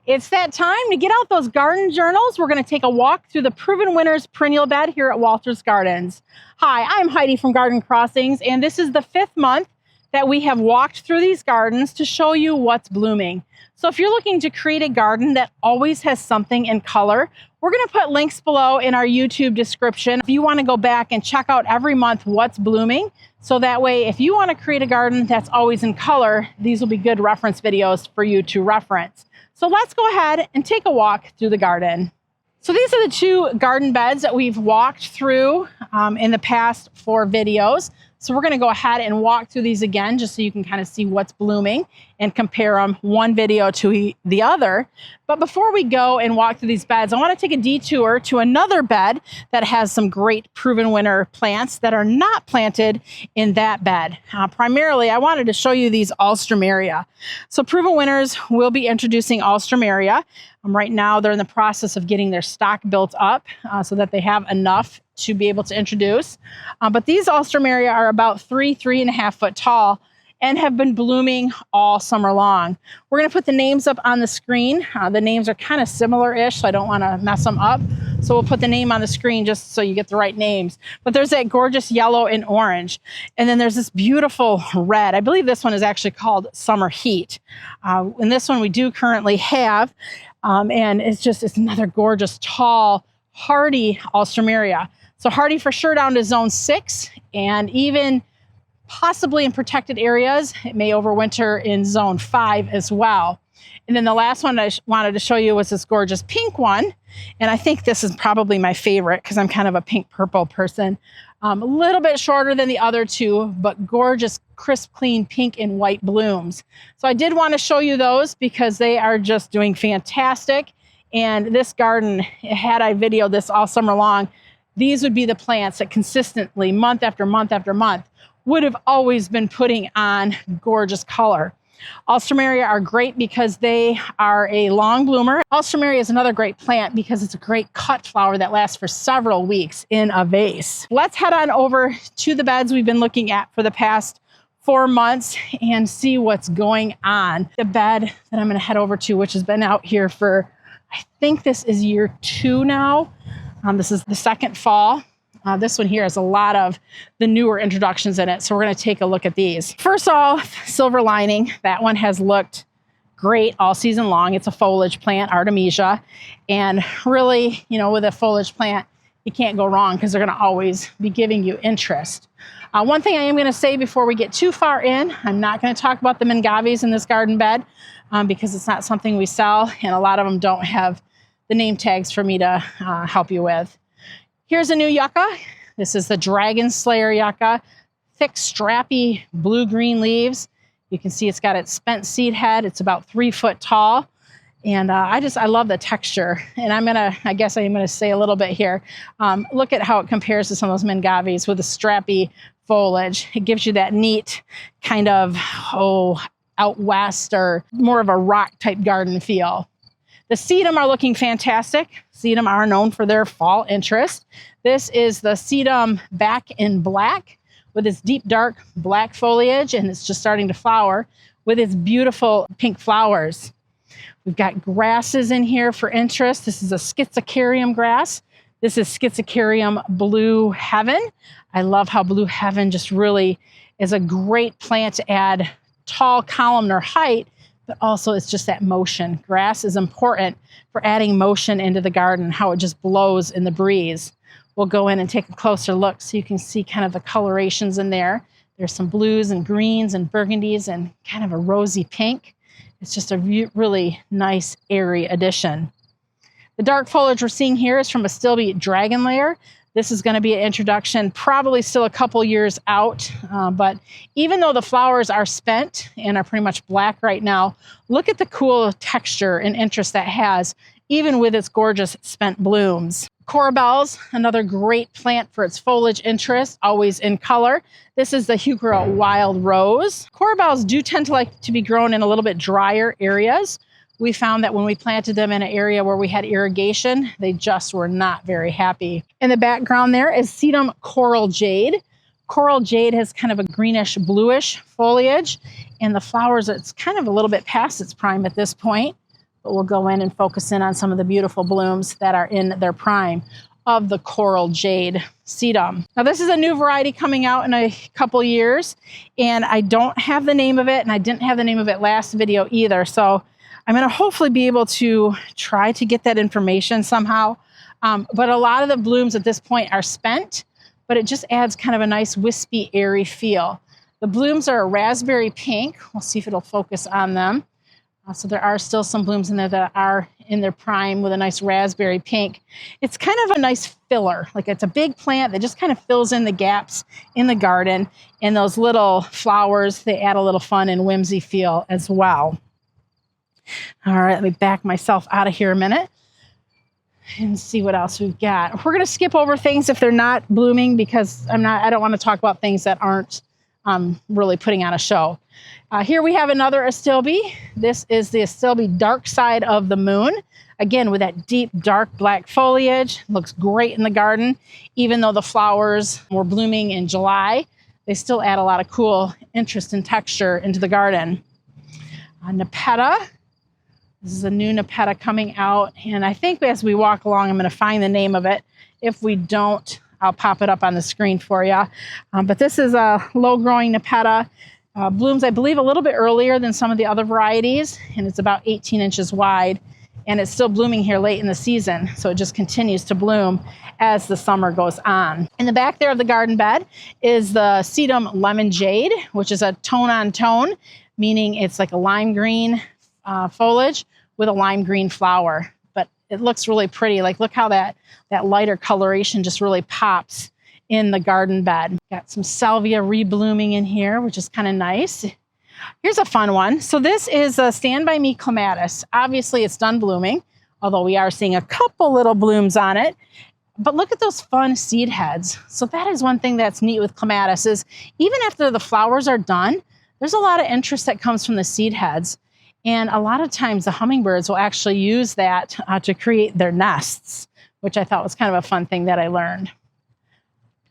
It's that time to get out those garden journals. We're going to take a walk through the Proven Winners perennial bed here at Walters Gardens. Hi, I'm Heidi from Garden Crossings, and this is the 5th month that we have walked through these gardens to show you what's blooming. So if you're looking to create a garden that always has something in color, we're going to put links below in our YouTube description if you want to go back and check out every month what's blooming. So that way, if you want to create a garden that's always in color, these will be good reference videos for you to reference. So let's go ahead and take a walk through the garden. So these are the 2 garden beds that we've walked through in the past 4 videos. So we're going to go ahead and walk through these again just so you can kind of see what's blooming and compare them one video to the other. But before we go and walk through these beds, I want to take a detour to another bed that has some great Proven Winner plants that are not planted in that bed. Primarily, I wanted to show you these alstroemeria. So Proven Winners will be introducing alstroemeria. Right now, they're in the process of getting their stock built up so that they have enough to be able to introduce. But these alstroemeria are about 3.5 foot tall and have been blooming all summer long. We're going to put the names up on the screen. The names are kind of similar-ish, so I don't want to mess them up. So we'll put the name on the screen just so you get the right names. But there's that gorgeous yellow and orange. And then there's this beautiful red. I believe this one is actually called Summer Heat. And this one we do currently have. And it's another gorgeous, tall, hardy alstroemeria. So hardy for sure down to zone 6, and even possibly in protected areas, it may overwinter in zone 5 as well. And then the last one I wanted to show you was this gorgeous pink one. And I think this is probably my favorite because I'm kind of a pink purple person. A little bit shorter than the other 2, but gorgeous, crisp, clean pink and white blooms. So I did want to show you those because they are just doing fantastic. And this garden, had I videoed this all summer long, these would be the plants that consistently, month after month after month, would have always been putting on gorgeous color. Alstroemeria are great because they are a long bloomer. Alstroemeria is another great plant because it's a great cut flower that lasts for several weeks in a vase. Let's head on over to the beds we've been looking at for the past 4 months and see what's going on. The bed that I'm going to head over to, which has been out here for, I think this is year 2 now. This is the 2nd fall. This one here has a lot of the newer introductions in it, so we're going to take a look at these. First off, silver lining. That one has looked great all season long. It's a foliage plant, Artemisia, and really, with a foliage plant, you can't go wrong because they're going to always be giving you interest. One thing I am going to say before we get too far in, I'm not going to talk about the Mengaves in this garden bed because it's not something we sell, and a lot of them don't have the name tags for me to help you with. Here's a new yucca. This is the Dragon Slayer yucca. Thick, strappy, blue-green leaves. You can see it's got its spent seed head. It's about 3 foot tall. And I love the texture. And I guess I'm gonna say a little bit here. Look at how it compares to some of those Mengaves with the strappy foliage. It gives you that neat kind of, out west or more of a rock type garden feel. The sedum are looking fantastic. Sedum are known for their fall interest. This is the sedum back in black with its deep dark black foliage, and it's just starting to flower with its beautiful pink flowers. We've got grasses in here for interest. This is a Schizocarium grass. This is Schizocarium Blue Heaven. I love how Blue Heaven just really is a great plant to add tall columnar height, but also it's just that motion. Grass is important for adding motion into the garden, how it just blows in the breeze. We'll go in and take a closer look so you can see kind of the colorations in there. There's some blues and greens and burgundies and kind of a rosy pink. It's just a really nice, airy addition. The dark foliage we're seeing here is from a Stilby Dragon Layer. This is going to be an introduction probably still a couple years out, but even though the flowers are spent and are pretty much black right now, look at the cool texture and interest that has, even with its gorgeous spent blooms. Corabelles, another great plant for its foliage interest, always in color. This is the Heuchera Wild Rose. Corabelles do tend to like to be grown in a little bit drier areas. We found that when we planted them in an area where we had irrigation, they just were not very happy. In the background there is Sedum Coral Jade. Coral Jade has kind of a greenish bluish foliage, and the flowers, it's kind of a little bit past its prime at this point. but we'll go in and focus in on some of the beautiful blooms that are in their prime of the coral jade sedum. Now this is a new variety coming out in a couple years, and I don't have the name of it, and I didn't have the name of it last video either. So I'm going to hopefully be able to try to get that information somehow. But a lot of the blooms at this point are spent, but it just adds kind of a nice wispy, airy feel. The blooms are a raspberry pink. We'll see if it'll focus on them. So there are still some blooms in there that are in their prime with a nice raspberry pink. It's kind of a nice filler. Like it's a big plant that just kind of fills in the gaps in the garden. And those little flowers, they add a little fun and whimsy feel as well. All right, let me back myself out of here a minute and see what else we've got. We're going to skip over things if they're not blooming because I don't want to talk about things that aren't really putting on a show. Here we have another astilbe. This is the astilbe dark side of the moon. Again, with that deep, dark black foliage. Looks great in the garden. Even though the flowers were blooming in July, they still add a lot of cool interest and texture into the garden. Nepeta. This is a new Nepeta coming out. And I think as we walk along, I'm going to find the name of it. If we don't, I'll pop it up on the screen for you. But this is a low-growing Nepeta. Blooms, I believe, a little bit earlier than some of the other varieties, and it's about 18 inches wide, and it's still blooming here late in the season, so it just continues to bloom as the summer goes on. In the back there of the garden bed is the sedum lemon jade, which is a tone-on-tone, meaning it's like a lime green foliage with a lime green flower, but it looks really pretty. Like, look how that lighter coloration just really pops in the garden bed. Got some salvia reblooming in here, which is kind of nice. Here's a fun one. So this is a Stand By Me clematis. Obviously it's done blooming, although we are seeing a couple little blooms on it. But look at those fun seed heads. So that is one thing that's neat with clematis is even after the flowers are done, there's a lot of interest that comes from the seed heads. And a lot of times the hummingbirds will actually use that to create their nests, which I thought was kind of a fun thing that I learned.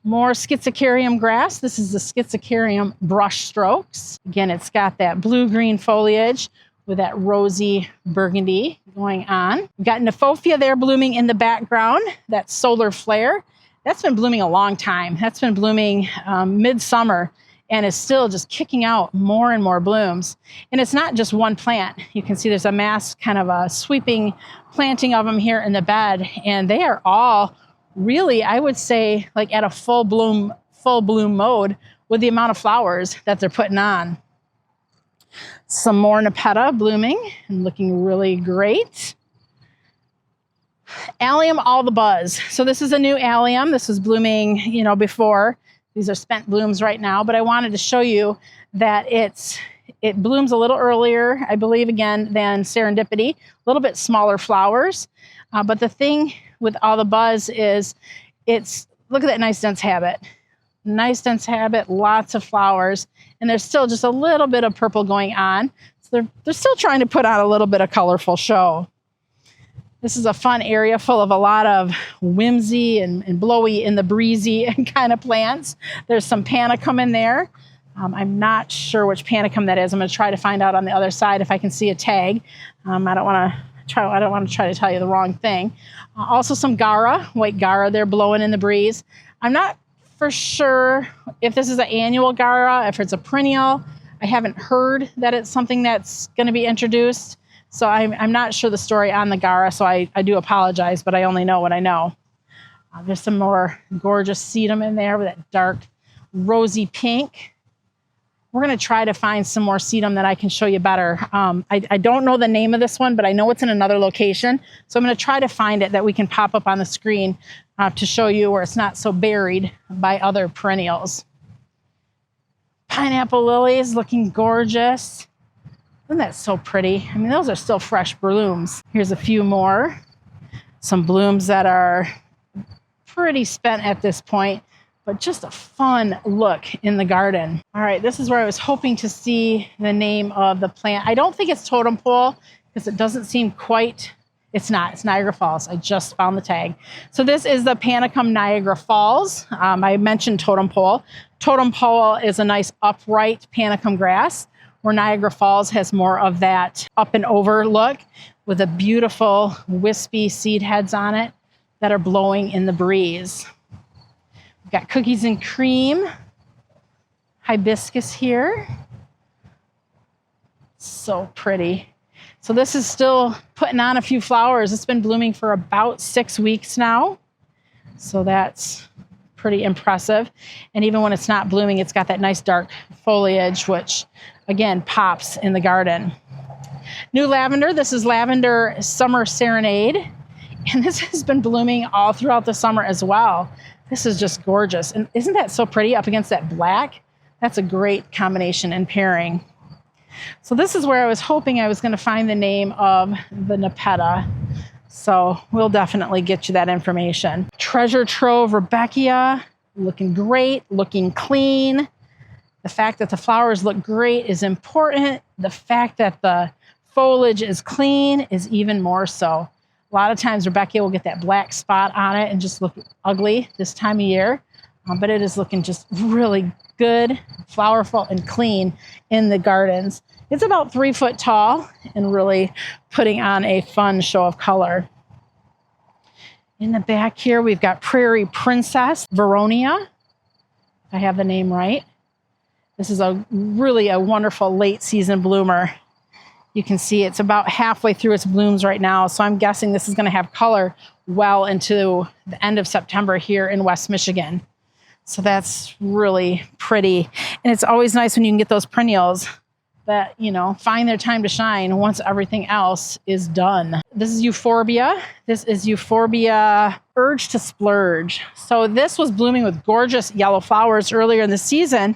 More schizocarium grass. This is the schizocarium brush strokes. Again, it's got that blue-green foliage with that rosy burgundy going on. We've got Nephofia there blooming in the background, that solar flare. That's been blooming a long time. That's been blooming midsummer and is still just kicking out more and more blooms. And it's not just one plant. You can see there's a mass kind of a sweeping planting of them here in the bed, and they are all really, I would say, like at a full bloom mode with the amount of flowers that they're putting on. Some more Nepeta blooming and looking really great. Allium All the Buzz. So this is a new allium. This was blooming, before. These are spent blooms right now, but I wanted to show you that it blooms a little earlier, I believe, again, than Serendipity. A little bit smaller flowers. But the thing with All the Buzz is look at that nice dense habit. Nice dense habit, lots of flowers, and there's still just a little bit of purple going on. So they're still trying to put on a little bit of colorful show. This is a fun area full of a lot of whimsy and blowy in the breezy kind of plants. There's some panicum in there. I'm not sure which panicum that is. I'm going to try to find out on the other side if I can see a tag. I don't want to try to tell you the wrong thing. Also some Gara, white Gara there blowing in the breeze. I'm not for sure if this is an annual Gara, if it's a perennial. I haven't heard that it's something that's going to be introduced. So I'm not sure the story on the Gara, so I do apologize, but I only know what I know. There's some more gorgeous sedum in there with that dark rosy pink. We're going to try to find some more sedum that I can show you better. I don't know the name of this one, but I know it's in another location. So I'm going to try to find it that we can pop up on the screen to show you where it's not so buried by other perennials. Pineapple lilies looking gorgeous. Isn't that so pretty? I mean, those are still fresh blooms. Here's a few more. Some blooms that are pretty spent at this point, but just a fun look in the garden. All right, this is where I was hoping to see the name of the plant. I don't think it's totem pole because it doesn't seem quite, it's not, it's Niagara Falls. I just found the tag. So this is the Panicum Niagara Falls. I mentioned totem pole. Totem pole is a nice upright panicum grass, where Niagara Falls has more of that up and over look. with a beautiful wispy seed heads on it that are blowing in the breeze. We've got cookies and cream hibiscus here. So pretty. So this is still putting on a few flowers. It's been blooming for about 6 weeks now. So that's pretty impressive. And even when it's not blooming, it's got that nice dark foliage, which again pops in the garden. New lavender. This is Lavender Summer Serenade. And this has been blooming all throughout the summer as well. This is just gorgeous. And isn't that so pretty up against that black? That's a great combination and pairing. So this is where I was hoping I was going to find the name of the Nepeta. So we'll definitely get you that information. Treasure Trove Rebecca, looking great, looking clean. The fact that the flowers look great is important. The fact that the foliage is clean is even more so. A lot of times Rebecca will get that black spot on it and just look ugly this time of year. But it is looking just really good, flowerful, and clean in the gardens. It's about 3 foot tall and really putting on a fun show of color. In the back here, we've got Prairie Princess Veronia, if I have the name right. This is really a wonderful late season bloomer. You can see it's about halfway through its blooms right now, so I'm guessing this is going to have color well into the end of September here in West Michigan. So that's really pretty. And it's always nice when you can get those perennials that, you know, find their time to shine once everything else is done. This is Euphorbia. This is Euphorbia Urge to Splurge. So this was blooming with gorgeous yellow flowers earlier in the season,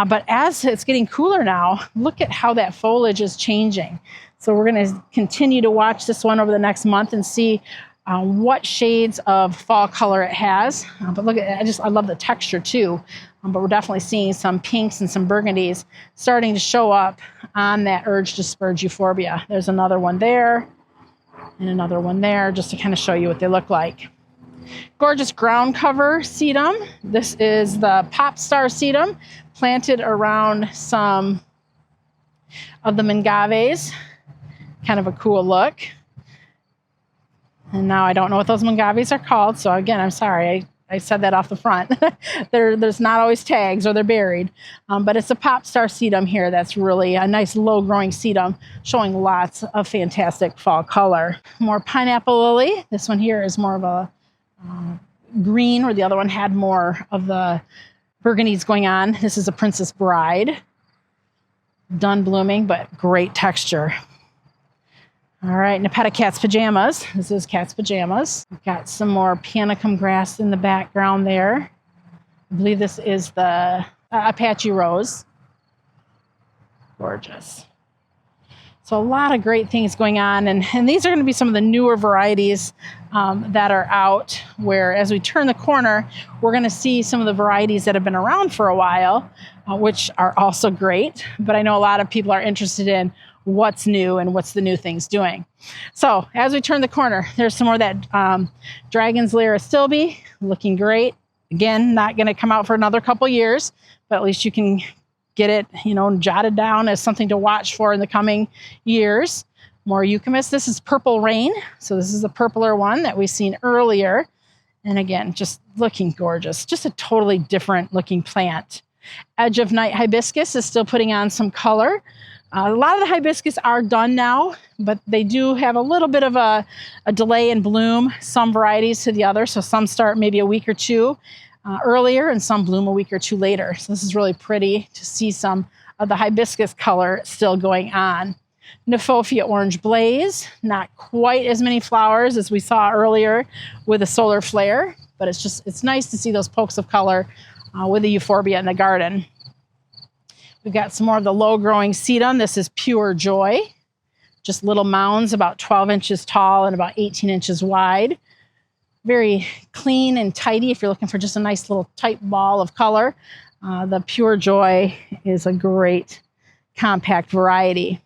but as it's getting cooler now, look at how that foliage is changing. So we're going to continue to watch this one over the next month and see what shades of fall color it has. But look at, I love the texture too. But we're definitely seeing some pinks and some burgundies starting to show up on that Urge to Splurge Euphorbia. There's another one there and another one there, just to kind of show you what they look like. Gorgeous ground cover sedum. This is the Pop Star sedum, planted around some of the Mengaves. Kind of a cool look. And now I don't know what those Mengaves are called. So again, I'm sorry. I said that off the front. There's not always tags or they're buried. But it's a Pop Star sedum here that's really a nice low growing sedum showing lots of fantastic fall color. More pineapple lily. This one here is more of a green, where the other one had more of the burgundies going on. This is a Princess Bride. Done blooming, but great texture. All right, Nepeta Cat's Pajamas. This is Cat's Pajamas. We've got some more panicum grass in the background there. I believe this is the Apache Rose. Gorgeous. So a lot of great things going on. And these are going to be some of the newer varieties that are out, where as we turn the corner, we're going to see some of the varieties that have been around for a while, which are also great. But I know a lot of people are interested in what's new and what's the new things doing. So as we turn the corner, there's some more of that Dragon's Lair Astilbe, looking great. Again, not going to come out for another couple years, but at least you can get it, jotted down as something to watch for in the coming years. More Eucamus. This is Purple Rain. So this is the purpler one that we've seen earlier. And again, just looking gorgeous. Just a totally different looking plant. Edge of Night Hibiscus is still putting on some color. A lot of the hibiscus are done now, but they do have a little bit of a delay in bloom, some varieties to the other. So some start maybe a week or two earlier and some bloom a week or two later. So this is really pretty to see some of the hibiscus color still going on. Nephofia Orange Blaze, not quite as many flowers as we saw earlier with a solar flare, but it's nice to see those pokes of color with the euphorbia in the garden. We've got some more of the low-growing sedum. This is Pure Joy. Just little mounds about 12 inches tall and about 18 inches wide. Very clean and tidy if you're looking for just a nice little tight ball of color. The Pure Joy is a great compact variety.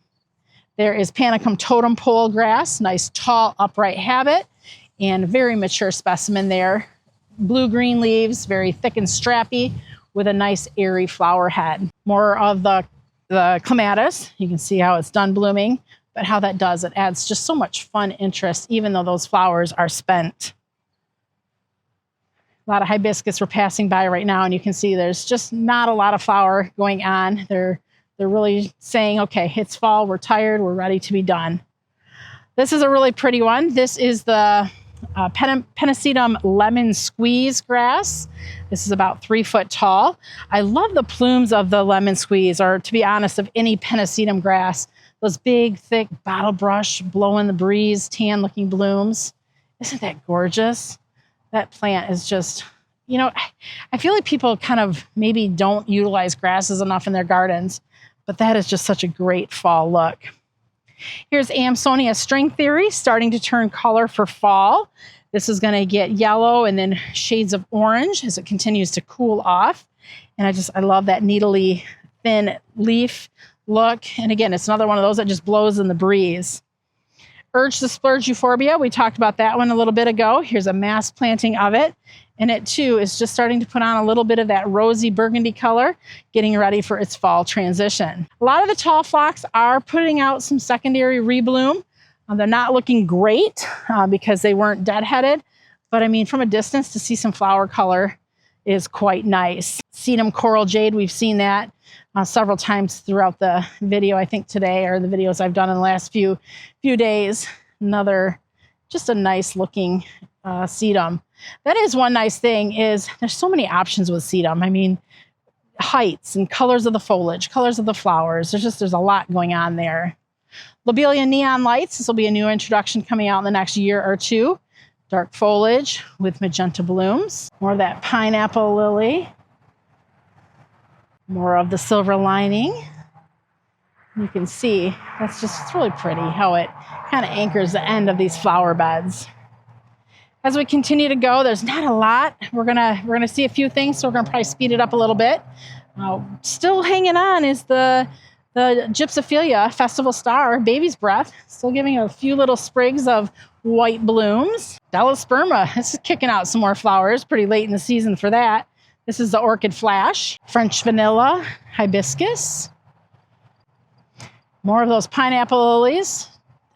There is Panicum Totem Pole Grass, nice tall upright habit, and very mature specimen there. Blue-green leaves, very thick and strappy, with a nice airy flower head. More of the clematis. You can see how it's done blooming. but how that does, it adds just so much fun interest, even though those flowers are spent. A lot of hibiscus we're passing by right now, and you can see there's just not a lot of flower going on. They're really saying, okay, it's fall, we're tired, we're ready to be done. This is a really pretty one. This is the Pennisetum lemon squeeze grass. This is about 3 foot tall. I love the plumes of the lemon squeeze, or to be honest, of any Pennisetum grass. Those big, thick bottle brush, blow in the breeze, tan looking blooms. Isn't that gorgeous? That plant is just, you know, I feel like people kind of maybe don't utilize grasses enough in their gardens, but that is just such a great fall look. Here's Amsonia string theory starting to turn color for fall. This is going to get yellow and then shades of orange as it continues to cool off. And I love that needly thin leaf look. And again, it's another one of those that just blows in the breeze. Urge to Splurge Euphorbia, we talked about that one a little bit ago. Here's a mass planting of it. And it too is just starting to put on a little bit of that rosy burgundy color, getting ready for its fall transition. A lot of the tall phlox are putting out some secondary rebloom. They're not looking great because they weren't deadheaded. But I mean, from a distance to see some flower color is quite nice. Sedum Coral Jade, we've seen that several times throughout the video, I think today, or the videos I've done in the last few days. Just a nice looking sedum. That is one nice thing, is there's so many options with sedum. I mean, heights and colors of the foliage, colors of the flowers. There's a lot going on there. Lobelia Neon Lights. This will be a new introduction coming out in the next year or two. Dark foliage with magenta blooms. More of that pineapple lily. More of the silver lining. You can see it's really pretty how it kind of anchors the end of these flower beds. As we continue to go, there's not a lot. We're gonna see a few things, so we're gonna probably speed it up a little bit. Still hanging on is the Gypsophilia Festival Star, Baby's Breath, still giving a few little sprigs of white blooms. Delosperma, this is kicking out some more flowers, pretty late in the season for that. This is the Orchid Flash, French Vanilla, Hibiscus. More of those pineapple lilies.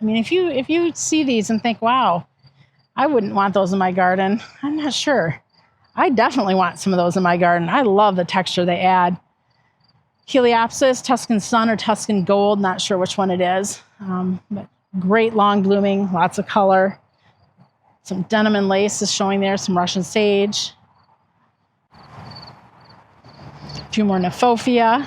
I mean, if you see these and think, wow, I wouldn't want those in my garden, I'm not sure. I definitely want some of those in my garden. I love the texture they add. Heliopsis, Tuscan Sun or Tuscan Gold, not sure which one it is. But great long blooming, lots of color. Some denim and lace is showing there, some Russian sage. A few more Nephophia.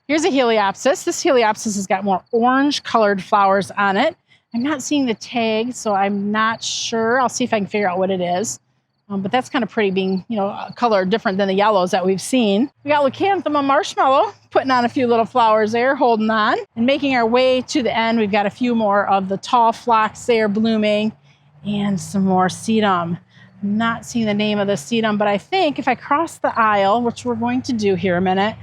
Here's a Heliopsis. This Heliopsis has got more orange colored flowers on it. I'm not seeing the tag, so I'm not sure. I'll see if I can figure out what it is. But that's kind of pretty, being, a color different than the yellows that we've seen. We got Leucanthema Marshmallow putting on a few little flowers there, holding on. And making our way to the end, we've got a few more of the tall phlox there blooming and some more sedum. I'm not seeing the name of the sedum, but I think if I cross the aisle, which we're going to do here in a minute,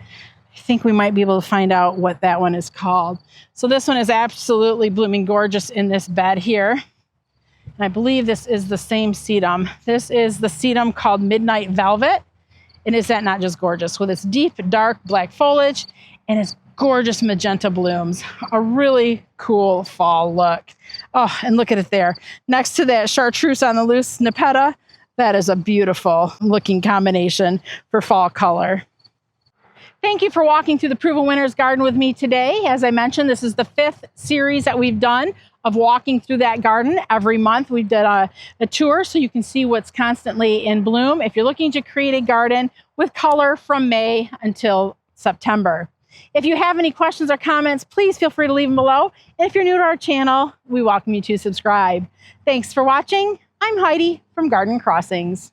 I think we might be able to find out what that one is called. So this one is absolutely blooming gorgeous in this bed here. And I believe this is the same sedum. This is the sedum called Midnight Velvet. And is that not just gorgeous? With its deep, dark black foliage and its gorgeous magenta blooms. A really cool fall look. Oh, and look at it there. Next to that chartreuse on the loose Nepeta, that is a beautiful looking combination for fall color. Thank you for walking through the Proven Winners garden with me today. As I mentioned, this is the 5th series that we've done of walking through that garden. Every month we did a tour so you can see what's constantly in bloom if you're looking to create a garden with color from May until September. If you have any questions or comments, please feel free to leave them below. And if you're new to our channel, we welcome you to subscribe. Thanks for watching. I'm Heidi from Garden Crossings.